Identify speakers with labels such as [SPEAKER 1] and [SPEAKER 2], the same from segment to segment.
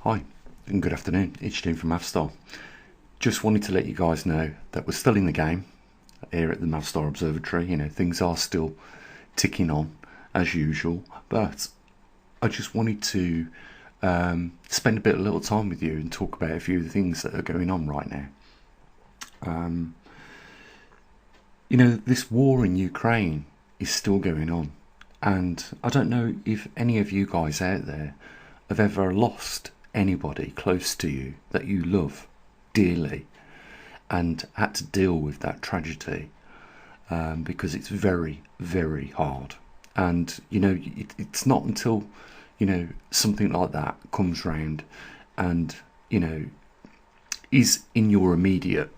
[SPEAKER 1] Hi and good afternoon, it's Jim from Mavstar. Just wanted to let you guys know that we're still in the game here at the Mavstar Observatory. Things are still ticking on as usual, but I just wanted to spend a little time with you and talk about a few of the things that are going on right now. This war in Ukraine is still going on, and I don't know if any of you guys out there have ever lost anybody close to you that you love dearly and had to deal with that tragedy, because it's very, very hard. And it's not until something like that comes round and is in your immediate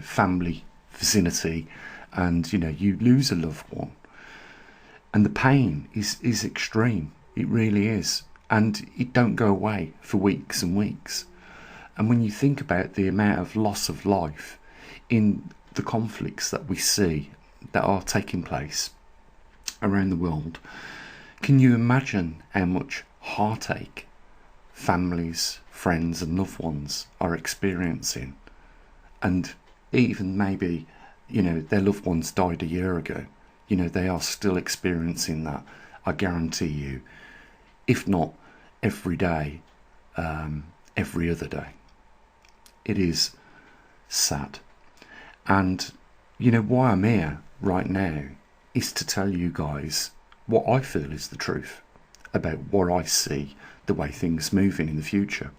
[SPEAKER 1] family vicinity, and you lose a loved one, and the pain is extreme. It really is, and it don't go away for weeks and weeks. And when you think about the amount of loss of life in the conflicts that we see that are taking place around the world, can you imagine how much heartache families, friends and loved ones are experiencing? And even maybe their loved ones died a year ago, they are still experiencing that, I guarantee you, if not every day, every other day. It is sad. And why I'm here right now is to tell you guys what I feel is the truth about what I see, the way things moving in the future.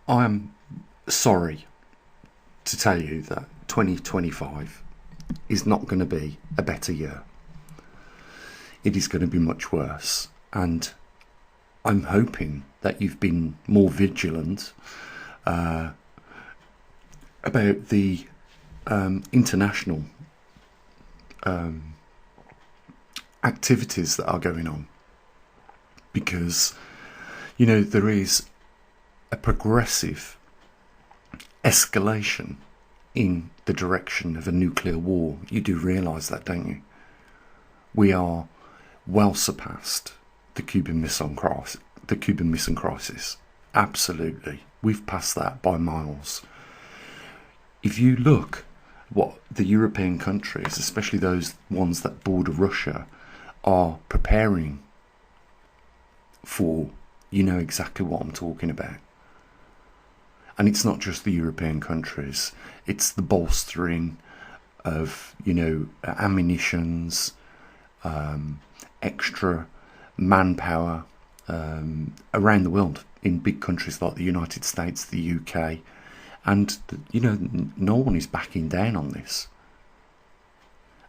[SPEAKER 1] I'm sorry to tell you that 2025 is not going to be a better year. It is going to be much worse, and I'm hoping that you've been more vigilant about the international activities that are going on, because there is a progressive escalation in the direction of a nuclear war. You do realise that, don't you? We are well surpassed the Cuban Missile Crisis. Absolutely, we've passed that by miles. If you look what the European countries, especially those ones that border Russia, are preparing for, you know exactly what I'm talking about. And it's not just the European countries, it's the bolstering of, ammunitions, extra manpower around the world in big countries like the United States, the UK, and no one is backing down on this.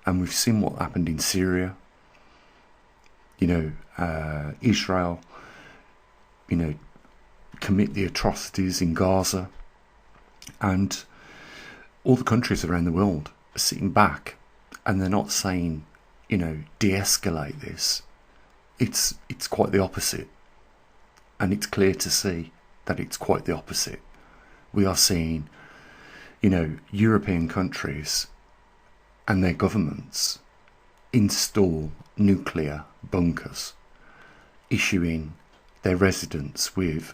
[SPEAKER 1] And we've seen what happened in Syria, Israel, commit the atrocities in Gaza, and all the countries around the world are sitting back, and they're not saying, de-escalate this. It's quite the opposite, and it's clear to see that it's quite the opposite. We are seeing, European countries and their governments install nuclear bunkers, issuing their residents with,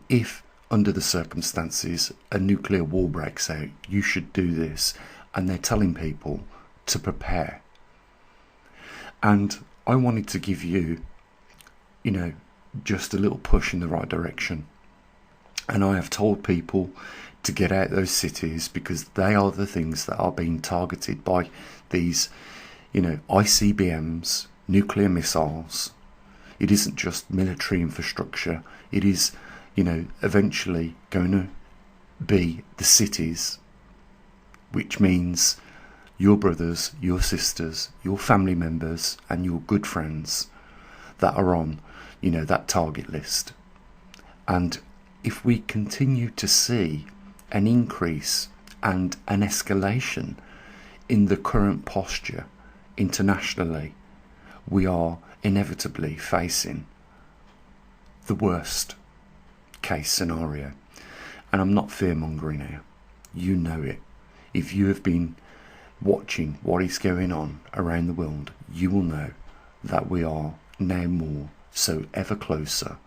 [SPEAKER 1] if under the circumstances a nuclear war breaks out, you should do this, and they're telling people to prepare. And I wanted to give you, just a little push in the right direction. And I have told people to get out those cities, because they are the things that are being targeted by these, ICBMs, nuclear missiles. It isn't just military infrastructure. It is, eventually going to be the cities, which means your brothers, your sisters, your family members, and your good friends that are on, that target list. And if we continue to see an increase and an escalation in the current posture internationally, we are inevitably facing the worst case scenario. And I'm not fear-mongering now. You know it. If you have been watching what is going on around the world, you will know that we are now more so ever closer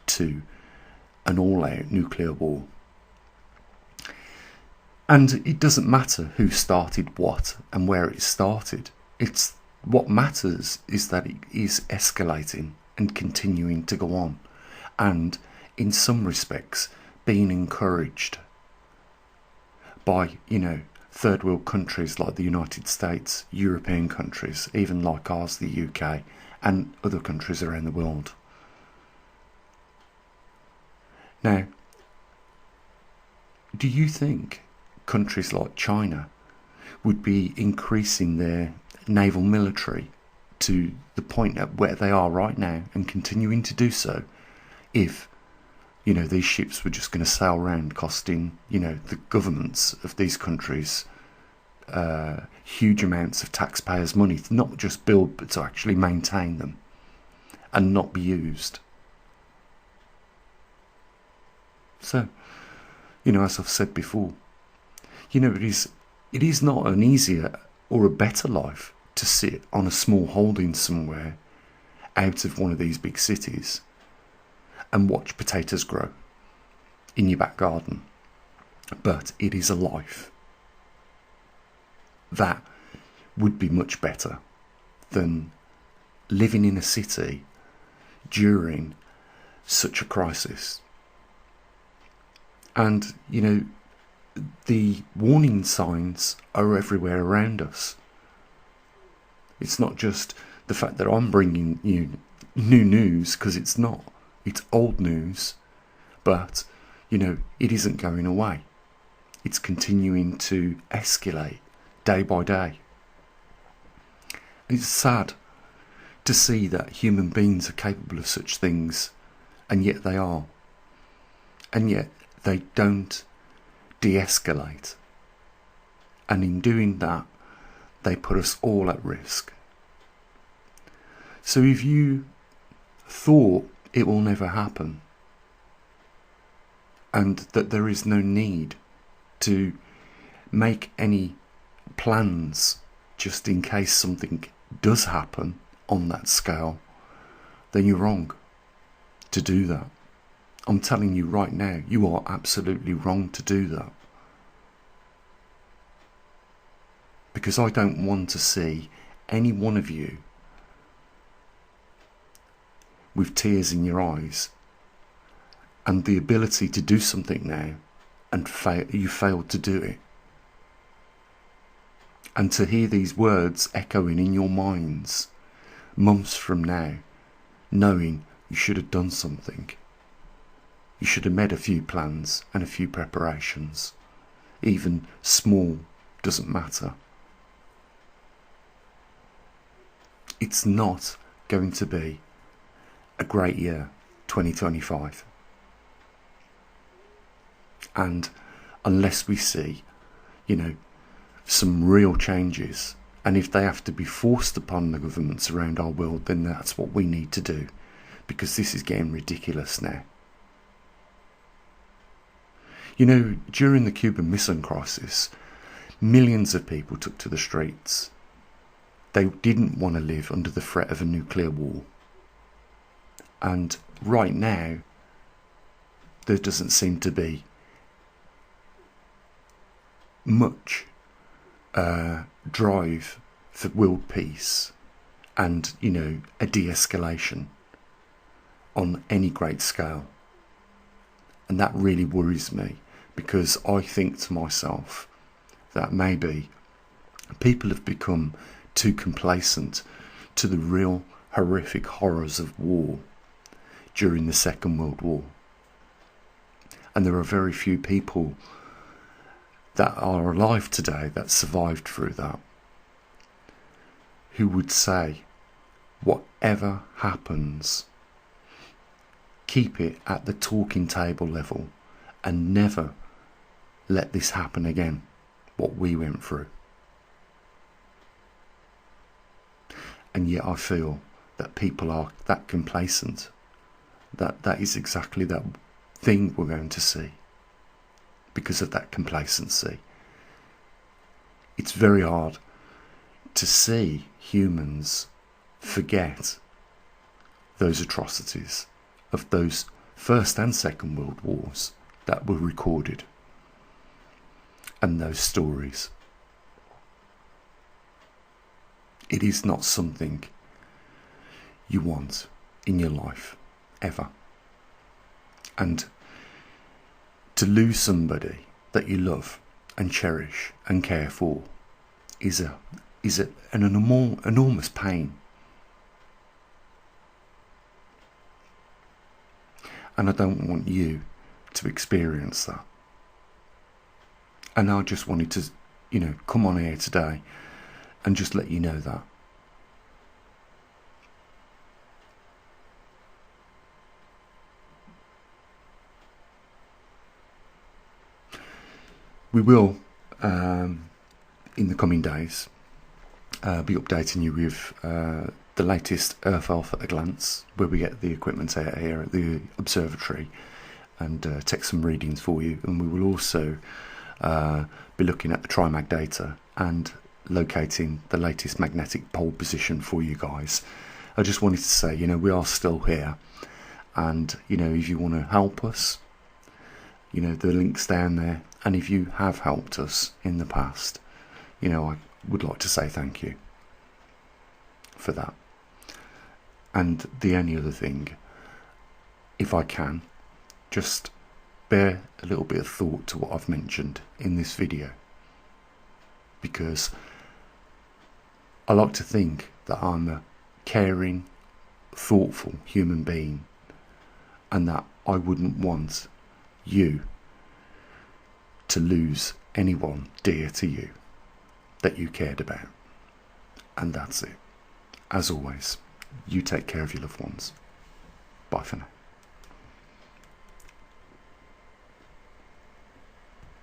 [SPEAKER 1] to an all-out nuclear war. And it doesn't matter who started what and where it started. It's what matters is that it is escalating and continuing to go on, and in some respects being encouraged by, third world countries like the United States, European countries, even like ours, the UK, and other countries around the world. Now, do you think countries like China would be increasing their naval military to the point at where they are right now and continuing to do so if, these ships were just going to sail around costing, the governments of these countries huge amounts of taxpayers' money to not just build but to actually maintain them and not be used? So, as I've said before, it is not an easier or a better life to sit on a small holding somewhere out of one of these big cities and watch potatoes grow in your back garden. But it is a life that would be much better than living in a city during such a crisis. And, the warning signs are everywhere around us. It's not just the fact that I'm bringing you new news, because it's not. It's old news, but, it isn't going away. It's continuing to escalate day by day. It's sad to see that human beings are capable of such things, and yet they are. And yet they don't de-escalate. And in doing that, they put us all at risk. So if you thought it will never happen, and that there is no need to make any plans just in case something does happen on that scale, then you're wrong to do that. I'm telling you right now, you are absolutely wrong to do that. Because I don't want to see any one of you with tears in your eyes and the ability to do something now and you failed to do it. And to hear these words echoing in your minds months from now, knowing you should have done something. You should have made a few plans and a few preparations. Even small doesn't matter. It's not going to be a great year, 2025. And unless we see, some real changes, and if they have to be forced upon the governments around our world, then that's what we need to do, because this is getting ridiculous now. During the Cuban Missile Crisis, millions of people took to the streets. They didn't want to live under the threat of a nuclear war. And right now, there doesn't seem to be much drive for world peace and, a de-escalation on any great scale. And that really worries me, because I think to myself that maybe people have become too complacent to the real horrific horrors of war during the Second World War. And there are very few people that are alive today that survived through that, who would say, whatever happens, keep it at the talking table level and never let this happen again, what we went through. And yet I feel that people are that complacent, that is exactly that thing we're going to see. Because of that complacency. It's very hard to see humans forget those atrocities of those First and Second World Wars that were recorded, and those stories. It is not something you want in your life, ever. And to lose somebody that you love and cherish and care for is an enormous pain. And I don't want you to experience that. And I just wanted to, come on here today and just let you know that. We will, in the coming days, be updating you with the latest Earth Health at a glance, where we get the equipment out here at the observatory and take some readings for you. And we will also be looking at the Trimag data and locating the latest magnetic pole position for you guys. I just wanted to say, we are still here, and if you want to help us, the link's down there. And if you have helped us in the past, I would like to say thank you for that. And the only other thing, if I can, just bear a little bit of thought to what I've mentioned in this video, because I like to think that I'm a caring, thoughtful human being, and that I wouldn't want you to lose anyone dear to you that you cared about. And that's it. As always, you take care of your loved ones. Bye for now.